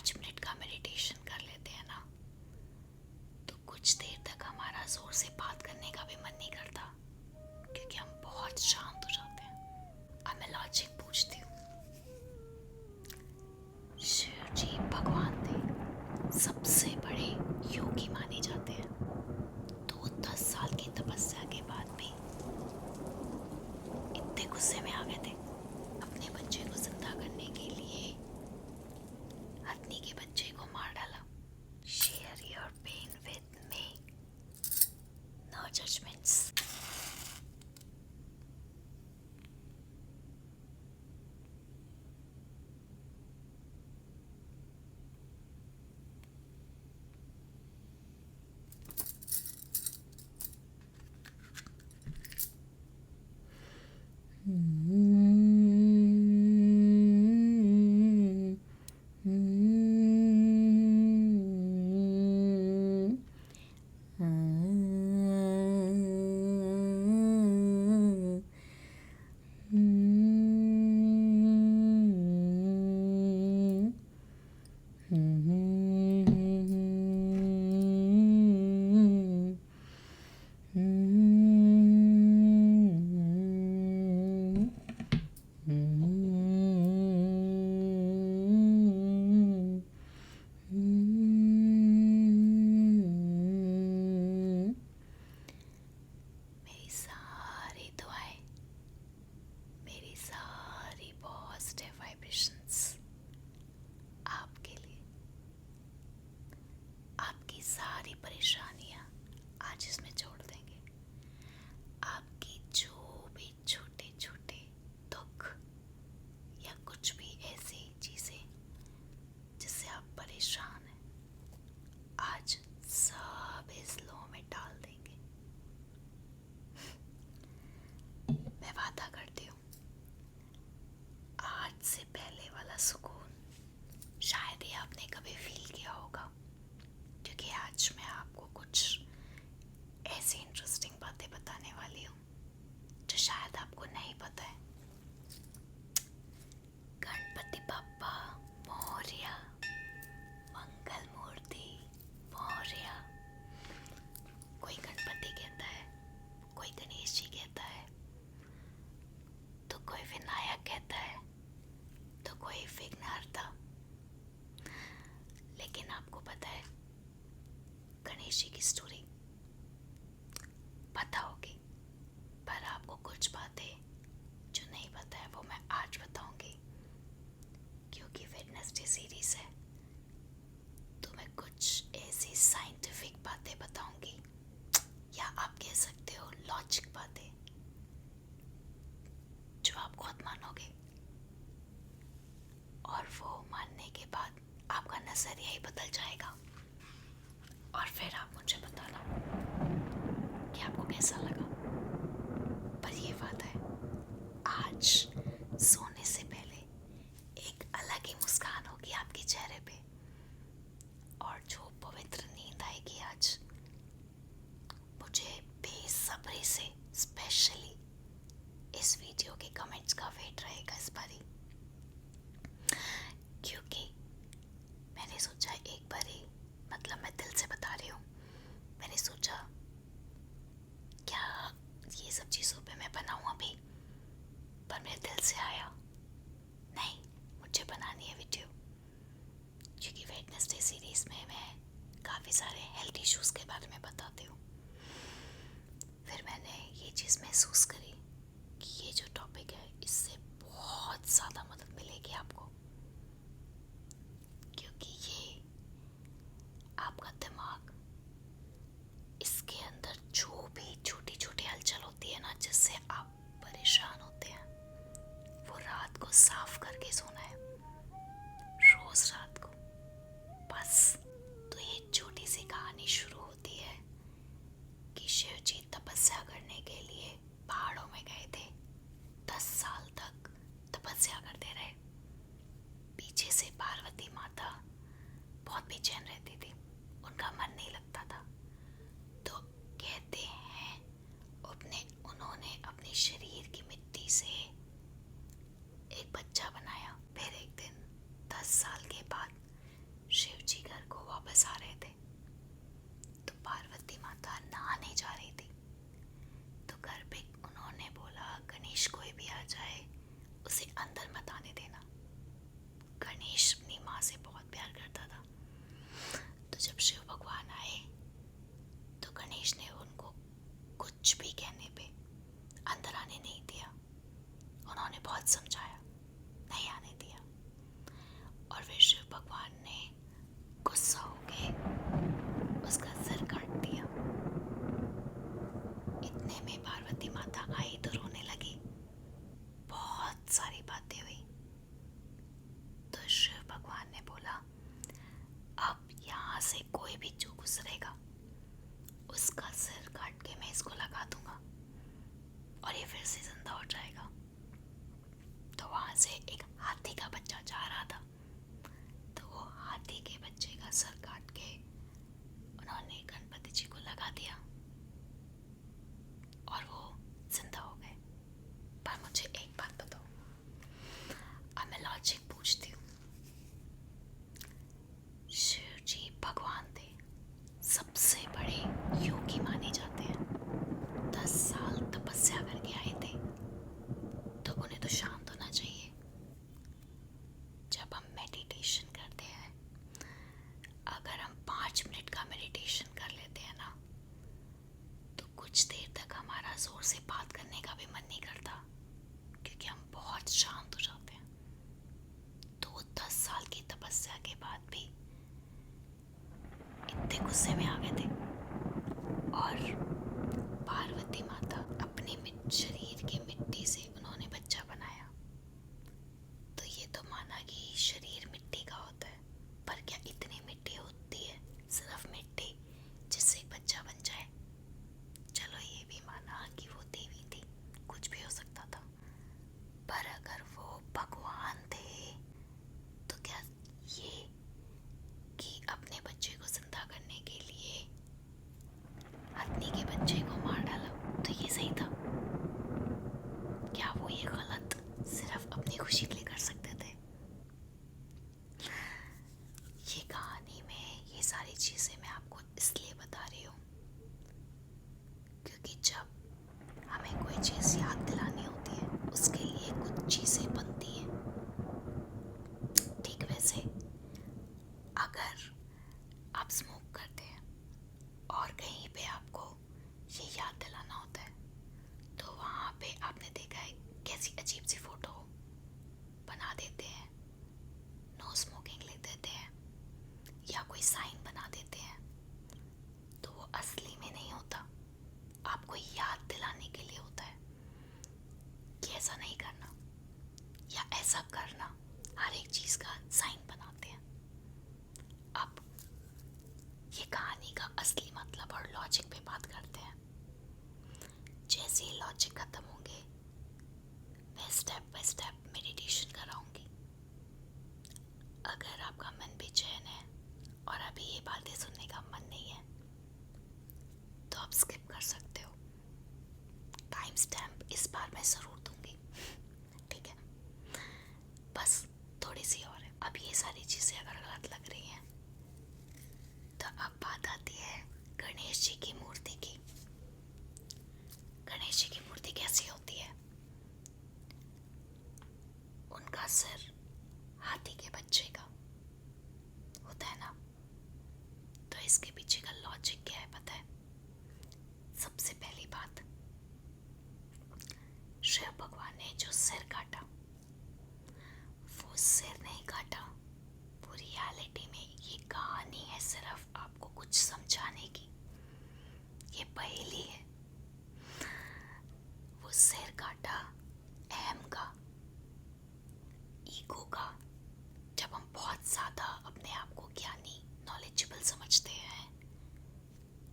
5 minute का meditation कर लेते हैं ना, तो कुछ देर तक हमारा जोर से बात करने का भी मन नहीं करता, क्योंकि हम बहुत शांत हो जाते हैं। अब मैं लॉजिक पूछती हूँ, शिव जी भगवान थे, सबसे बड़े योगी माने जाते हैं, तो 10 साल की तपस्या के बाद भी इतने गुस्से में आ गए थे। अपने बच्चे को जिंदा करने के लिए हथनी के बच्चे को मार डाला। Share your pain with me, no judgements. मेरी सारी दुआएं, मेरी सारी पॉजिटिव वाइब्रेशंस आपके लिए। आपकी सारी परेशानियां आज इसमें जोड़ देंगे। आपकी जो भी छोटे छोटे दुख या कुछ भी ऐसी चीजें जिससे आप परेशान हैं, आज सब इस लो में डाल देंगे। मैं वादा करती हूँ, आज से पहले वाला सुकून शायद ही आपने कभी फील किया होगा, क्योंकि आज मैं आपको कुछ ऐसी इंटरेस्टिंग बातें बताने वाली हूँ जो शायद आपको नहीं पता है। गणपति बप्पा मोरया, मंगल मूर्ति मोरया। कोई गणपति कहता है, कोई गणेश जी कहता है, तो कोई विनायक कहता है, तो कोई विघ्नहर्ता। लेकिन आपको पता है गणेश जी की स्टोरी पता होगी, पर आपको कुछ बातें जो नहीं पता है वो मैं आज बताऊंगी, क्योंकि वेडनेसडे सीरीज है, तो मैं कुछ ऐसी साइंटिफिक बातें बताऊंगी, या आप कह सकते हो लॉजिक बातें, जो आप खुद मानोगे, और वो मानने के बाद आपका नजरिया ही बदल जाएगा, और फिर आप मुझे बताना कि आपको कैसा लगा। पर ये बात है, आज सोने से पहले एक अलग ही मुस्कान होगी आपके चेहरे पे, और जो पवित्र नींद आएगी आज, मुझे बेसब्री से स्पेशली इस वीडियो के कमेंट्स का वेट रहेगा इस बारी, क्योंकि मैंने सोचा एक बारी, मतलब मैं दिल से बता रही हूँ, मैंने सोचा क्या ये सब चीज़ों पे मैं बनाऊँ अभी, पर मेरे दिल से आया नहीं, मुझे बनानी है वीडियो, क्योंकि वेडनेसडे सीरीज में मैं काफ़ी सारे हेल्थ इश्यूज़ के बारे में बताती हूँ। फिर मैंने ये चीज़ महसूस करी कि ये जो टॉपिक है, इससे बहुत ज़्यादा मदद मिलेगी आपको, क्योंकि ये आपका दिमाग, इसके अंदर जो भी छोटी छोटी हलचल होती है ना, जिससे आप परेशान होते हैं, वो रात को साफ करके सोना है, रोज रात को बस। तो ये छोटी सी कहानी शुरू होती है कि शिव जी तपस्या करने के लिए पहाड़ों में गए थे, 10 साल तक तपस्या करते रहे। पीछे से पार्वती माता बहुत बेचैन रहती थी, उनका मन नहीं लगता था, तो कहते हैं उन्होंने अपने शरीर की मिट्टी से एक बच्चा बनाया। फिर एक दिन 10 साल के बाद शिव जी घर को वापस आ रहे थे तो पार्वती माता नहाने जा रही थी। तो घर पे उन्होंने बोला गणेश कोई भी आ जाए उसे अंदर मत आने देना। गणेश अपनी माँ से बहुत प्यार करता था। तो जब शिव भगवान आए तो गणेश ने उनको कुछ भी कहने पे अंदर आने नहीं दिया। उन्होंने बहुत समझाया, नहीं आने दिया। और फिर शिव भगवान ने गुस्सा होके उसका सर काट दिया। इतने में पार्वती माता आई तो रोने लगी। बहुत सारी बातें हुई। तो शिव भगवान ने बोला अब यहाँ से कोई भी जो गुजरेगा उसका सिर काट के मैं इसको लगा दूंगा और ये फिर से जिंदा हो जाएगा। तो वहां से एक हाथी का बच्चा जा रहा था। तो वो हाथी के बच्चे का सर काट के उन्होंने गणपति जी को लगा दिया और वो जिंदा हो गए। पर मुझे एक बात बताओ, अब मैं लॉजिक पूछती हूँ। शिव जी भगवान थे, सबसे बड़े योगी माने जाते हैं। 10 साल तपस्या करके आए थे तो उन्हें तो शांत होना चाहिए। जब हम मेडिटेशन करते हैं, अगर हम 5 मिनट का मेडिटेशन कर लेते हैं ना तो कुछ देर तक हमारा जोर से बात करने का भी मन नहीं करता क्योंकि हम बहुत शांत हो जाते हैं। तो वो 10 साल की तपस्या के बाद भी इतने गुस्से में आ गए थे। और पार्वती माता अपने शरीर की मिट्टी से उन्होंने बच्चा बनाया। तो ये तो माना कि शरीर मिट्टी का होता है, पर क्या इतनी मिट्टी होती है सिर्फ मिट्टी जिससे एक बच्चा बन जाए? चलो ये भी माना कि वो देवी थी, कुछ भी हो सकता था। पर अगर वो भगवान थे तो क्या ये कि अपने बच्चे को जिंदा करने के लिए हथनी के बच्चे को मार डाला तो ये सही था? क्या वो ये गलत सिर्फ अपनी खुशी के लिए कर सकते थे? ये कहानी में ये सारी चीजें मैं आपको इसलिए बता रही हूँ क्योंकि जब हमें कोई चीज याद दिलानी होती है उसके लिए कुछ चीजें बनती हैं। ठीक वैसे अगर आप स्मोक करते हैं और कहीं पे आपको ये याद दिलाना होता है तो वहाँ पे आपने देखा है कैसी अजीब सी फोटो बना देते हैं, नो स्मोकिंग लिख देते हैं या कोई साइन बना देते हैं। तो वो असली में नहीं होता, आपको याद दिलाने के लिए होता है कि ऐसा नहीं करना या ऐसा करना। हर एक चीज का साइन बनाते हैं। अब ये कहानी का असली मतलब और लॉजिक पे बात करते हैं। जैसे ही लॉजिक खत्म होंगे मैं स्टेप बाय स्टेप मेडिटेशन कराऊंगी। अगर आपका मन बेचैन है और अभी ये बातें सुनने का मन नहीं है तो आप स्किप कर सकते हो। टाइम स्टैम्प इस बार मैं ज़रूर दूंगी, ठीक है? बस थोड़ी सी और है। अब ये सारी चीज़ें अगर गलत लग रही हैं तो अब बात आती है गणेश जी की मूर्ति की। गणेश जी की मूर्ति कैसी होती है? उनका सिर हाथी के बच्चे का होता है ना। तो इसके पीछे का लॉजिक क्या है पता है? सबसे पहली बात, शिव भगवान ने जो सिर काटा वो सिर नहीं काटा। वो रियलिटी में ये कहानी है सिर्फ आपको कुछ समझाने की। ये पहेली है। वो सिर काटा अहम का, ईगो का। जब हम बहुत ज्यादा अपने आप को ज्ञानी नॉलेजेबल समझते हैं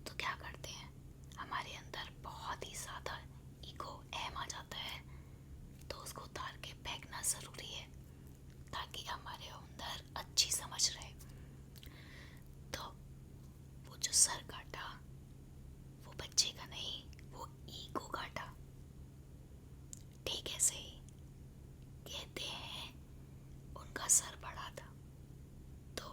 तो क्या करते हैं, हमारे अंदर बहुत ही ज्यादा ईगो अहम आ जाता है। तो उसको उतार के फेंकना जरूरी है ताकि हमारे अंदर अच्छी समझ रहे। तो वो जो सर काटा वो बच्चे का नहीं, वो ईगो काटा। ठीक है, सही कहते हैं उनका सर बड़ा था तो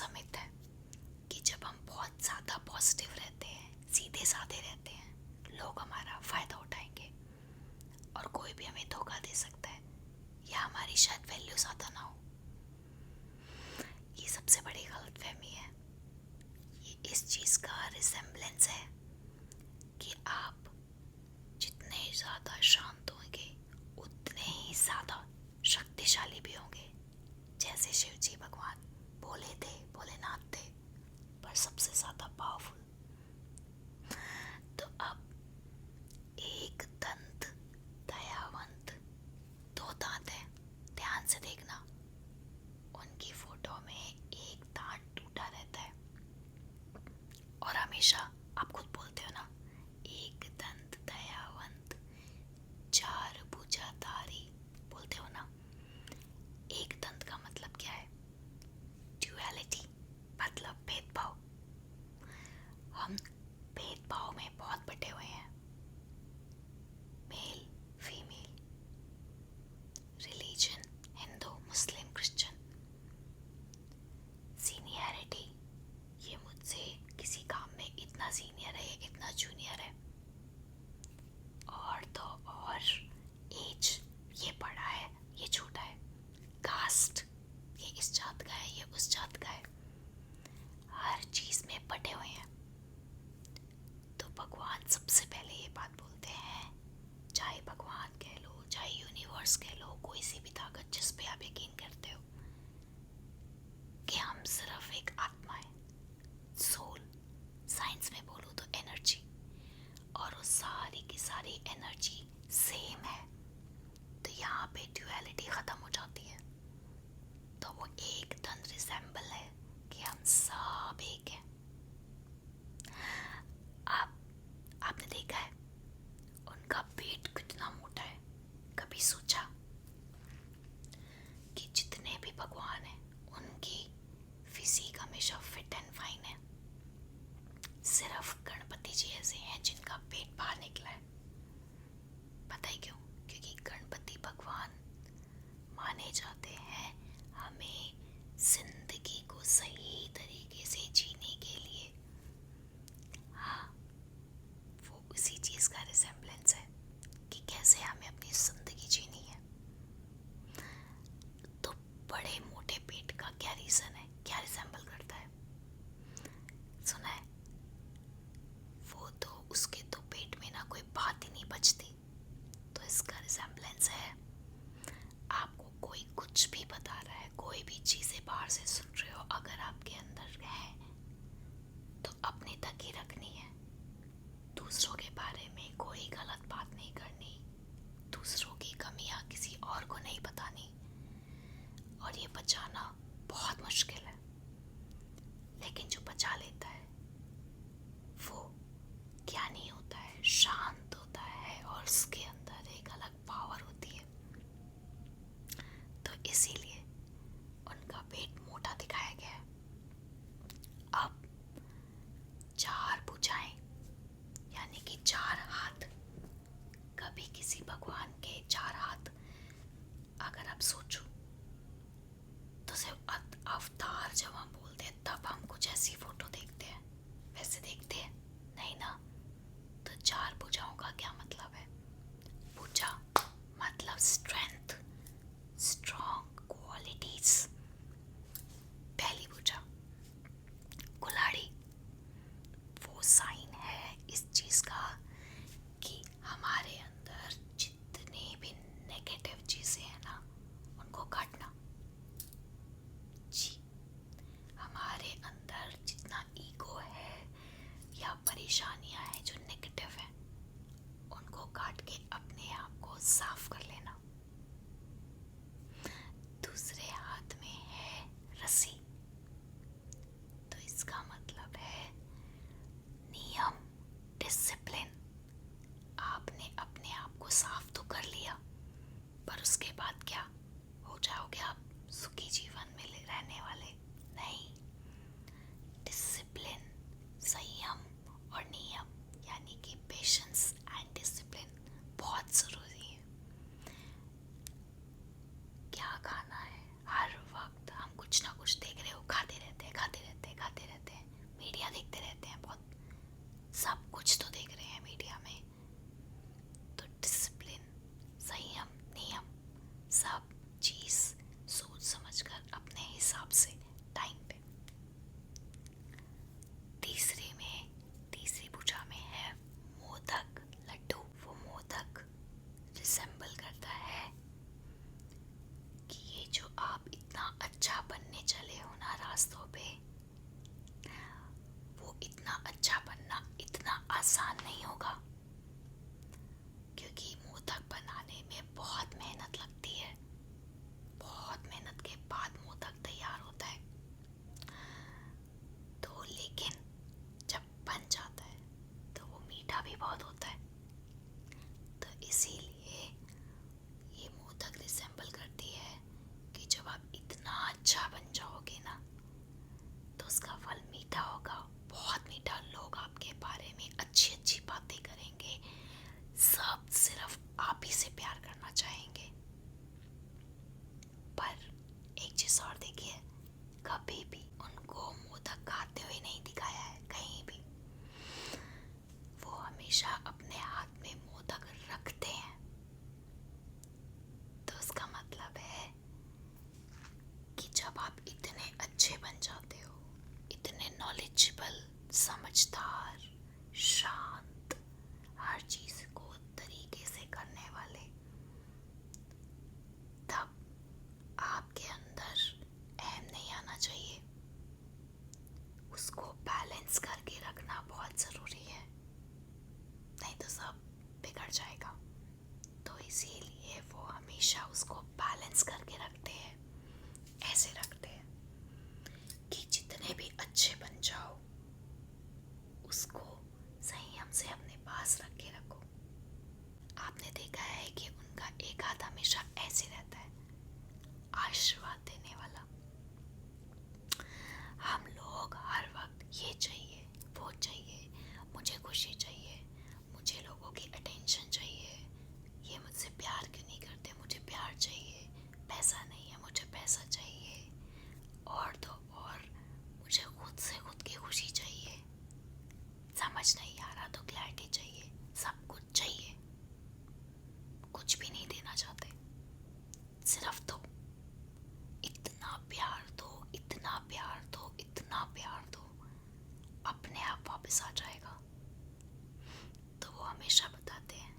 मिथ है कि जब हम बहुत ज़्यादा पॉजिटिव रहते हैं, सीधे साधे रहते हैं, लोग हमारा फ़ायदा उठाएंगे और कोई भी हमें धोखा दे सकता है या हमारी शायद वैल्यू ज़्यादा ना हो। ये सबसे बड़ी गलतफहमी है। ये इस चीज़ का रिसेम्बलेंस है कि आप जितने ज़्यादा शांत होंगे उतने ही ज़्यादा शक्तिशाली भी होंगे। जैसे शिव जी भगवान भोले थे, भोलेनाथ थे, पर सबसे ज़्यादा पावरफुल। तो अब एक दंत दयावंत, दो दांत है, ध्यान से देखना, उनकी फोटो में एक दांत टूटा रहता है। और हमेशा आप खुद बोलते हो ना, एक दंत दयावंत चार भुजाधारी, बोलते हो ना। एक दंत का मतलब क्या है? ड्यूअलिटी, मतलब भेदभाव। हम भेदभाव में बहुत बटे हुए हैं। Male female, religion, Hindu Muslim Christian, seniority, ये मुझसे किसी काम में इतना सीनियर है, इतना जूनियर है। और तो और एज, ये बड़ा है, ये छोटा है। कास्ट, ये इस जात का है, ये उस जात का है। हर चीज़ में बटे हुए हैं। तो भगवान सबसे पहले ये बात बोलते हैं, चाहे भगवान कह लो, चाहे यूनिवर्स कह लो, कोई सी भी ताकत जिस पे आप यकीन करते हो, कि हम सिर्फ एक आत्मा है, सोल, साइंस में बोलो तो एनर्जी, और वो सारी की सारी एनर्जी सेम है। तो यहाँ पे ड्यूअलिटी ख़त्म हो जाती है। तो वो एकदम रिसेम्बल है कि हम सब एक हैं। आपने देखा है उनका पेट कितना मोटा है? कभी सोचा कि जितने भी भगवान हैं उनकी फिजिक हमेशा फिट एंड फाइन है? सिर्फ गणपति जी ऐसे हैं जिनका पेट बाहर निकला है। पता है क्यों? क्योंकि गणपति भगवान माने जाते हैं हमें जिंदगी को सही तरीके से जीने के लिए। हाँ, वो उसी चीज़ का रिसेम्बलेंस है कि कैसे हमें अपनी जिंदगी जीनी है। तो बड़े मोटे पेट का क्या रीज़न है, क्या रिसेम्बल करता है? सुना है, वो तो उसके तो पेट में ना कोई बात ही नहीं बचती। तो इसका रिसेम्बलेंस है, आपको कोई कुछ भी बता रहा है, कोई भी चीज़ें बाहर से सुन रहे हो, अगर आपके अंदर है तो अपने तक ही रखनी है। दूसरों के बारे में कोई गलत बात नहीं करनी, दूसरों की कमियां किसी और को नहीं बतानी। और ये बचाना बहुत मुश्किल है, लेकिन जो बचा लेता है वो ज्ञानी होता है, शांत होता है, और उसके अंदर एक अलग पावर होती है। तो इसीलिए उनका पेट मोटा दिखाया गया है। अब चार भुजाएं यानी कि चार हाथ, कभी किसी भगवान के चार हाथ अगर आप सोचो तो सिर्फ अवतार जब हम बोलते हैं तब हम कुछ ऐसी फोटो देखते हैं, वैसे देखते हैं नहीं ना। तो चार भुजाओं का क्या मतलब है? भुजा मतलब स्ट्रेंथ, स्ट्रॉन्ग क्वालिटीज। पहली भुजा कुल्हाड़ी, वो साइन है इस चीज़ का कि हमारे अंदर जितनी भी नेगेटिव चीज़ें हैं ना, उनको काटना। जी, हमारे अंदर जितना ईगो है या परेशानियां हैं जो नेगेटिव हैं, उनको काट के अपने आप को साफ कर लेना। दूसरे हाथ में है रस्सी, तो इसका मतलब है नियम, डिसिप्लिन। आपने अपने आप को साफ तो कर लिया, पर उसके बाद क्या हो जाओगे आप सुखी जीवन में रहने वाले? नहीं। डिसिप्लिन, संयम और नियम यानी कि पेशेंस एंड डिसिप्लिन बहुत ज़रूरी है। क्या खाना है, हर वक्त हम कुछ ना कुछ देख रहे हो, खाते रहते क्या देखते रहते हैं, बहुत सब कुछ तो देख रहे हैं मीडिया में। तो डिसिप्लिन, संयम, नियम, सब चीज़ सोच समझकर अपने हिसाब से टाइम पे। तीसरी पूजा में है मोदक लड्डू। वो मोदक रिसेंबल करता है कि ये जो आप इतना अच्छा बनने चले हो ना रास्तों पे, वो इतना अच्छा बनना इतना आसान नहीं होगा, क्योंकि मोदक बनाने में बहुत मेहनत लगती है। बहुत मेहनत के बाद मोदक तैयार होता है। तो लेकिन जब बन जाता है तो वो मीठा भी बहुत होता है। तो इसीलिए ये मोदक रिसेंबल करती है कि जब आप इतना अच्छा बन जाओगे ना, तो उसका फल मीठा होगा, बहुत मीठा। लोग आपके बारे में अच्छी अच्छी बातें करेंगे, सब सिर्फ आप ही से प्यार करना चाहेंगे। पर एक चीज और देखिए, कभी भी उनको मोदक खाते हुए नहीं दिखाया है कहीं भी। वो हमेशा अपने हाथ में मोदक रखते हैं। तो उसका मतलब है कि जब आप इतने अच्छे बन जाते हो, इतने नॉलेजेबल, समझदार, शांत, हर चीज को तरीके से करने वाले, तब आपके अंदर अहम नहीं आना चाहिए। उसको बैलेंस करके रखना बहुत ज़रूरी है, नहीं तो सब बिगड़ जाएगा। तो इसीलिए वो हमेशा उसको बैलेंस करके रखते हैं, ऐसे रखते हैं कि जितने भी अच्छे बन जाओ, उसको संयम से अपने पास रख के रखो। आपने देखा है कि उनका एक हाथ हमेशा ऐसे रहता है, आशीर्वाद देने वाला। हम लोग हर वक्त ये चाहिए, वो चाहिए, मुझे खुशी चाहिए, मुझे लोगों की अटेंशन चाहिए, ये मुझसे प्यार क्यों नहीं करते, मुझे प्यार चाहिए, पैसा नहीं है, मुझे पैसा चाहिए, और तो और मुझे खुद से खुद की खुशी चाहिए, समझ नहीं आ रहा तो क्लैरिटी चाहिए, सब कुछ चाहिए, कुछ भी नहीं देना चाहते, सिर्फ दो, इतना प्यार दो, इतना प्यार दो, इतना प्यार दो, अपने आप वापस आ जाएगा। तो वो हमेशा बताते हैं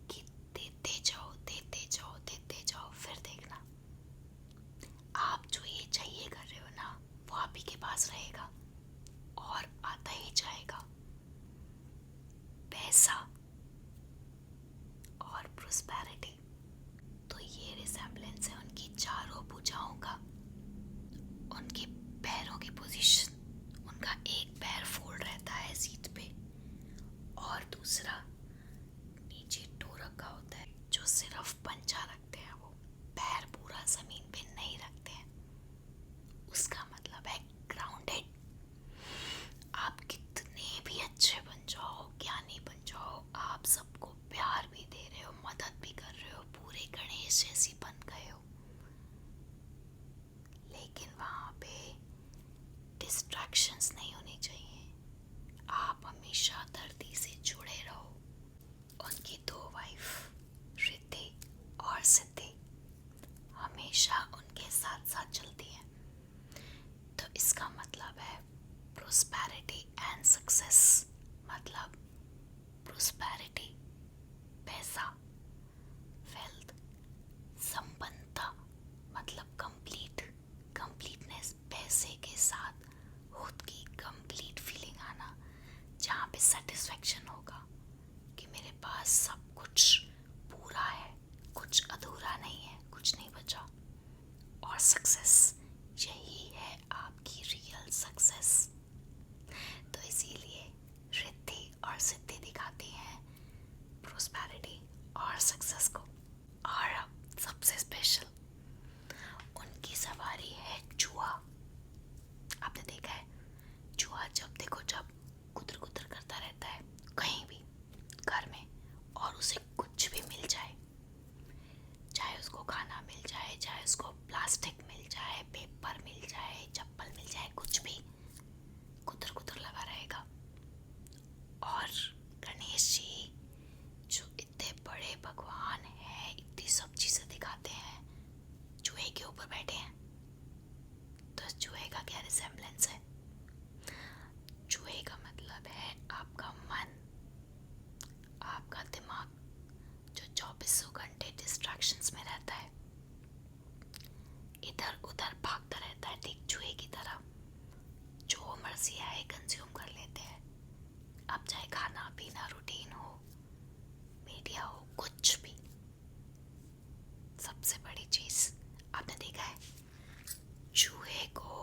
कि देते जाओ, देते जाओ, देते जाओ, फिर देखना आप जो ये चाहिए कर रहे हो ना, वो आप ही के पास रहेगा और आता ही जाएगा। पैसा और प्रोस्पेरिटी। तो ये रिसेम्बलेंस है उनकी चारों पूजाओं का। उनके पैरों की पोजीशन, उनका एक पैर फोल्ड रहता है सीट पे और दूसरा नीचे टो रखा होता है, जो सिर्फ पंजा रखते हैं, वो पैर पूरा जमीन पे नहीं रखते हैं। उसका मतलब है ग्राउंडेड। आप कितने भी अच्छे बन जाओ, ज्ञानी बन जाओ, आप सबको प्यार भी दे रहे हो, मदद भी कर रहे हो, पूरे गणेश जैसी बन गए हो, लेकिन वहाँ पे डिस्ट्रैक्शंस नहीं होनी चाहिए। आप हमेशा धरती से जुड़े रहो। उनकी दो वाइफ रिद्धि और सिद्धि हमेशा उनके साथ साथ चलती हैं। तो इसका मतलब है प्रोस्पेरिटी एंड सक्सेस, मतलब प्रोस्पेरिटी पैसा, वेल्थ, संपन्नता, मतलब कंप्लीटनेस, पैसे के साथ खुद की कंप्लीट फीलिंग आना, जहाँ पे सेटिस्फेक्शन होगा कि मेरे पास सब कुछ पूरा है, कुछ अधूरा नहीं है, कुछ नहीं बचा। और सक्सेस, यही है आपकी रियल सक्सेस। तो इसीलिए रिद्धि और सिद्धि दिखाती हैं प्रोस्पेरिटी और सक्सेस को। और अब सबसे स्पेशल, उनकी सवारी है चूहा। आपने देखा है चूहा, जब देखो जब कुतर कुतर करता रहता है कहीं भी घर में, और उसे कुछ भी मिल जाए, चाहे उसको खाना मिल जाए, चाहे उसको प्लास्टिक मिल जाए, रिसेम्बलेंस है। चूहे का मतलब है आपका मन, आपका दिमाग जो 24 घंटे डिस्ट्रैक्शंस में रहता है, इधर उधर भागता रहता है ठीक चूहे की तरह। जो मर्जी आए कंज्यूम कर लेते हैं। अब चाहे खाना पीना रूटीन हो, मीडिया हो, कुछ भी। सबसे बड़ी चीज आपने देखा है, चूहे को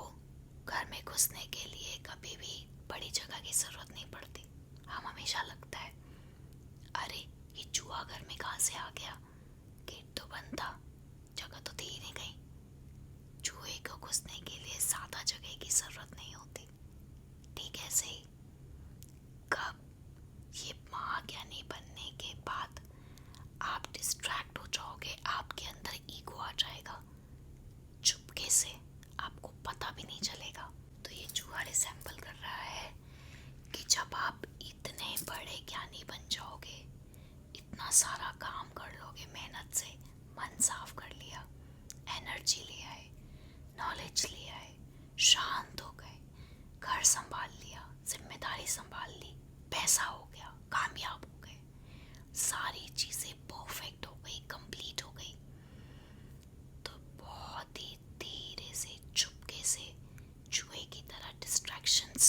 घर में घुसने के लिए कभी भी बड़ी जगह की जरूरत नहीं पड़ती। हम हमेशा लगता है अरे ये चूहा घर में कहाँ से आ गया, गेट तो बंद था, जगह तो थी ही नहीं कहीं। चूहे को घुसने के लिए ज्यादा जगह की जरूरत नहीं होती। ठीक है, ऐसे ही कब ये महाज्ञानी बनने के बाद आप डिस्ट्रैक्ट हो जाओगे, आपके अंदर ईगो आ जाएगा, चुपके से आपको पता भी नहीं चलेगा। तो ये चूहा रिसेंबल कर रहा है कि जब आप इतने बड़े ज्ञानी बन जाओगे, इतना सारा काम कर लोगे मेहनत से, मन साफ कर लिया, एनर्जी ले आए, नॉलेज ले आए, शांत हो गए, घर संभाल लिया, जिम्मेदारी संभाल ली, पैसा हो गया, कामयाब हो गए, सारी चीजें परफेक्ट हो गई, कंप्लीट हो गई, तो बहुत ही धीरे से चुपके से चूहे की तरह डिस्ट्रैक्शंस,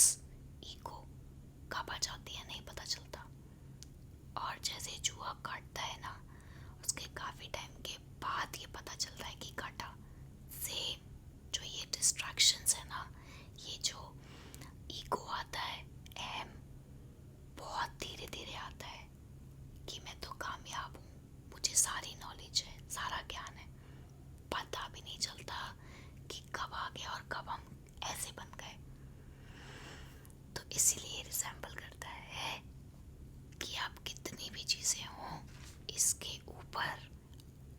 ईगो कब आ जाती है नहीं पता चलता। और जैसे चूहा काटता है ना, उसके काफी टाइम के बाद ये पता चलता है कि काटा। सेम जो ये डिस्ट्रैक्शंस है ना, ये जो ईगो आता है, एम बहुत धीरे धीरे आता है कि मैं तो कामयाब हूँ, मुझे सारी नॉलेज है, सारा ज्ञान है, पता भी नहीं चलता कि कब आ गया और कब हम ऐसे बन गए। तो इसीलिए रिसेंबल करता है कि आप कितनी भी चीजें हों, इसके ऊपर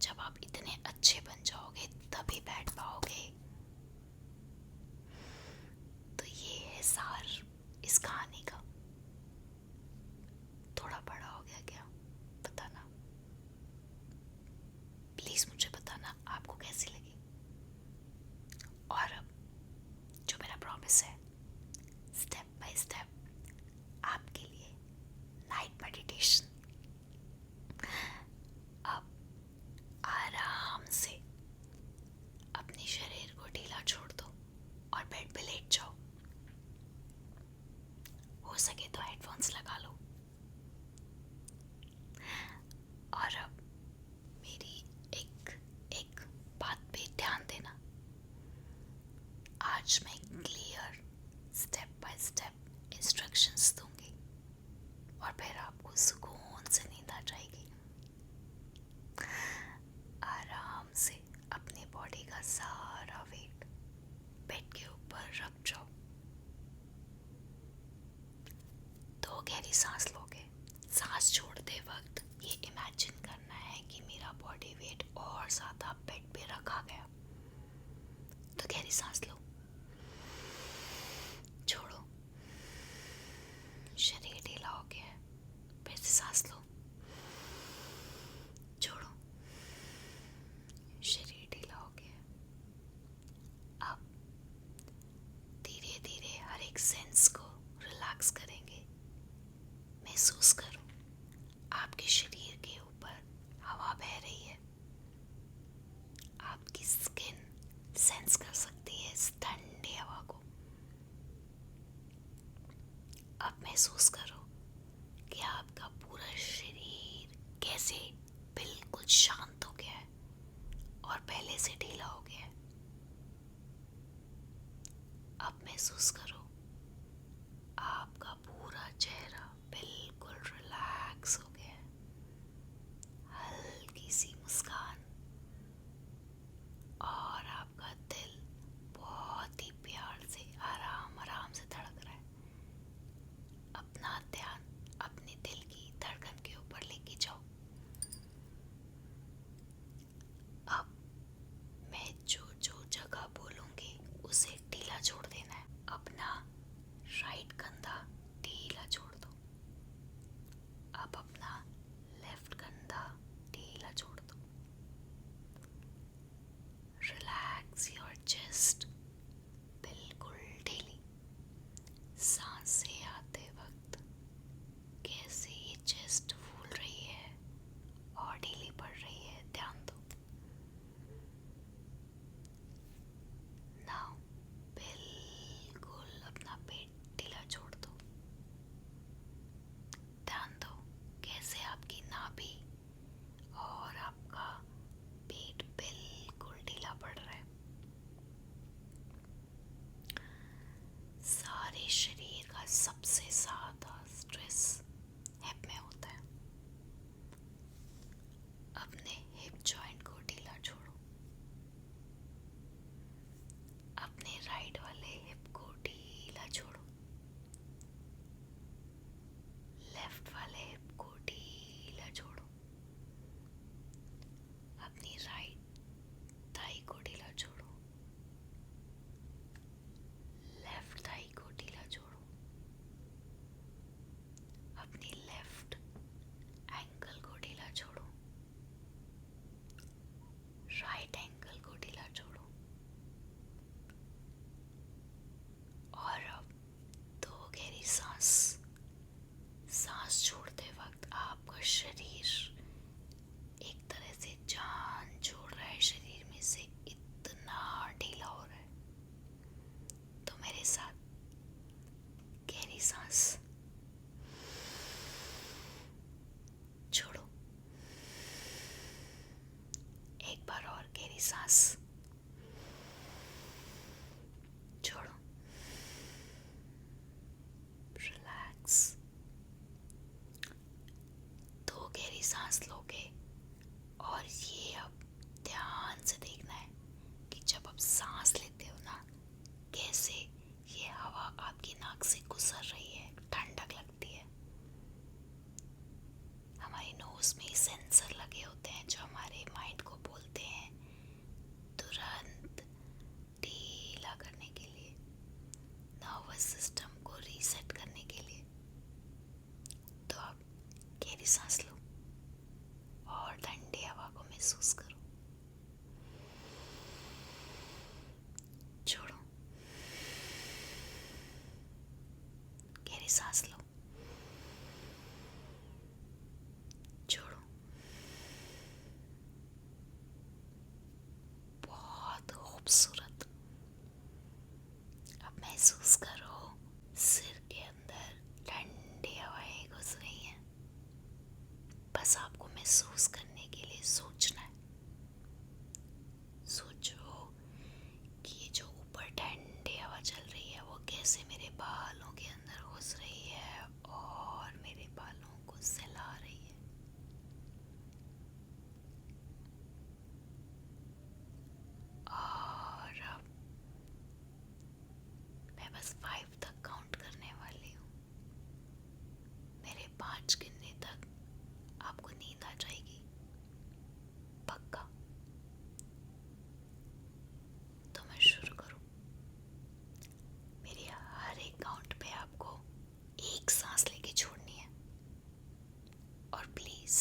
जब आप इतने अच्छे बन जाओगे तभी बैठ पाओगे। तो ये है सार इस कहानी का। थोड़ा बड़ा हो गया क्या बताना, प्लीज मुझे बताना आपको कैसी लगी। और अब जो मेरा प्रॉमिस है, स्टेप बाय स्टेप आपके लिए नाइट मेडिटेशन। अब आराम से अपने शरीर को ढीला छोड़ दो और बेड पे लेट जाओ। हो सके तो हेडफोन्स लगा लो। और अब मेरी एक एक बात पे ध्यान देना। आज मैं clear step by step instructions दूंगी और फिर आपको सुकून से नींद आ जाएगी। आराम से अपनी बॉडी का सारा वेट बेड के ऊपर रख जाओ। 2 गहरी सांस लोगे। सांस छोड़ते वक्त ये इमेजिन करना है कि मेरा बॉडी वेट और ज्यादा बेड पे रखा गया। तो गहरी सांस लो, छोड़ो, शरीर ढीला हो गया है, फिर से सांस लो, छोड़ो, शरीर ढीला हो गया है। अब धीरे धीरे हर एक सेंस को रिलैक्स करेंगे। महसूस करो आपके शरीर के ऊपर हवा बह रही है, आपकी स्किन सेंस कर सकती है इस ठंडी हवा को। अब महसूस करो कि आपका पूरा शरीर कैसे बिल्कुल शांत हो गया है और पहले से ढीला हो गया है। अब महसूस करो आपका पूरा चेहरा बिल्कुल रिलैक्स हो गया है, हल्की सी मुस्कान, और आपका दिल बहुत ही प्यार से आराम आराम से धड़क रहा है। अपना ध्यान अपने दिल की धड़कन के ऊपर लेके जाओ। अब मैं जो जो जगह बोलूंगी उसे ढीला छोड़ देना है। अपना राइट कंधा ढीला छोड़ दो, सांस लोगे और ये अब ध्यान से देखना है कि जब आप सांस लेते हो ना, कैसे ये हवा आपकी नाक से गुजर रही है, ठंडक लगती है। हमारी नोज में सेंसर लगे होते हैं जो हमारे माइंड को बोलते हैं तुरंत ढीला करने के लिए, नर्वस सिस्टम को रीसेट करने के लिए। तो आप गहरी सांस लो और ठंडी हवा को महसूस करो। छोड़ो, गहरी सांस लो, छोड़ो। बहुत खूबसूरत। अब महसूस करो सिर के अंदर ठंडी हवाएं घुस रही हैं। बस आपको महसूस करने के लिए सोचना है। सोचो कि ये जो ऊपर ठंडी हवा चल रही है वो कैसे मेरे बालों के अंदर घुस रही है और मेरे बालों को सहला रही है। और अब मैं बस 5 तक काउंट करने वाली हूँ। मेरे 5 गिनने तक आपको नींद आ जाएगी, पक्का। तो मैं शुरू करूँ? मेरे हर एक काउंट पे आपको एक सांस लेके छोड़नी है। और प्लीज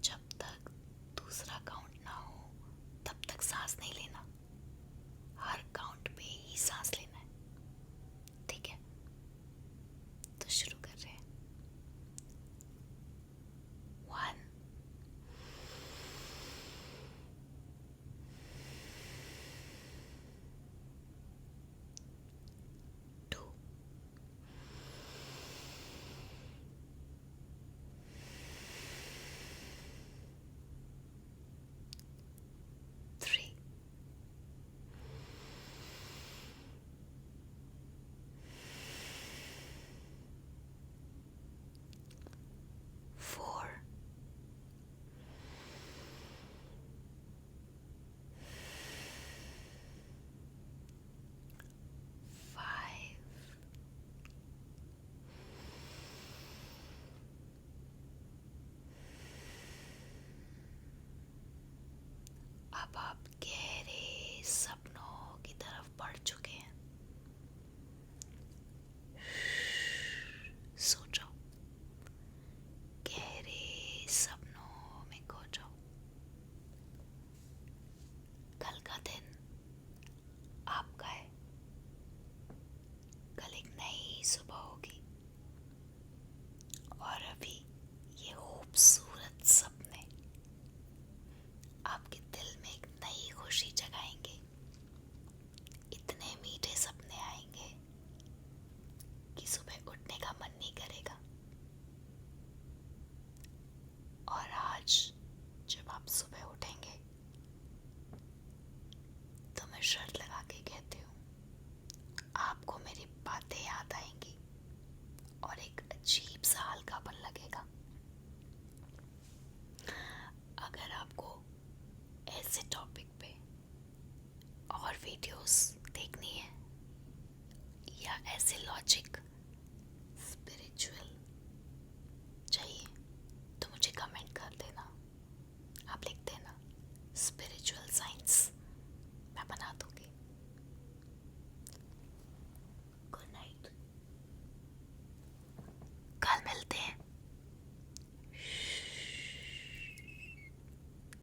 जब तक दूसरा काउंट ना हो तब तक सांस नहीं लेना। हर काउंट पे ही सांस लेना है, ठीक है? तो शुरू कर रहे हैं। 1 2 3 4 5 अब आप गहरे सपनों की तरफ बढ़ चुके हैं। सो जाओ, गहरे सपनों में खो जाओ। कल का दिन आपका है। कल एक नई सुबह होगी और अभी ये खूबसूरत सपने आपके दिल में एक नई खुशी जगाएंगे। इतने मीठे सपने आएंगे कि सुबह उठने का मन नहीं करेगा। और आज जब आप सुबह उठेंगे तो मैं शर्त लगा के कहती हूँ, आपको मेरी बातें याद आएंगी और एक अजीब सा हल्कापन लगेगा। अगर आपको ऐसे टॉपिक पे और वीडियोस देखनी है या ऐसे लॉजिक स्पिरिचुअल चाहिए तो मुझे कमेंट कर देना। आप लिख देना स्पिरिचुअल साइंस, मैं बना दूंगी। गुड नाइट, कल मिलते हैं।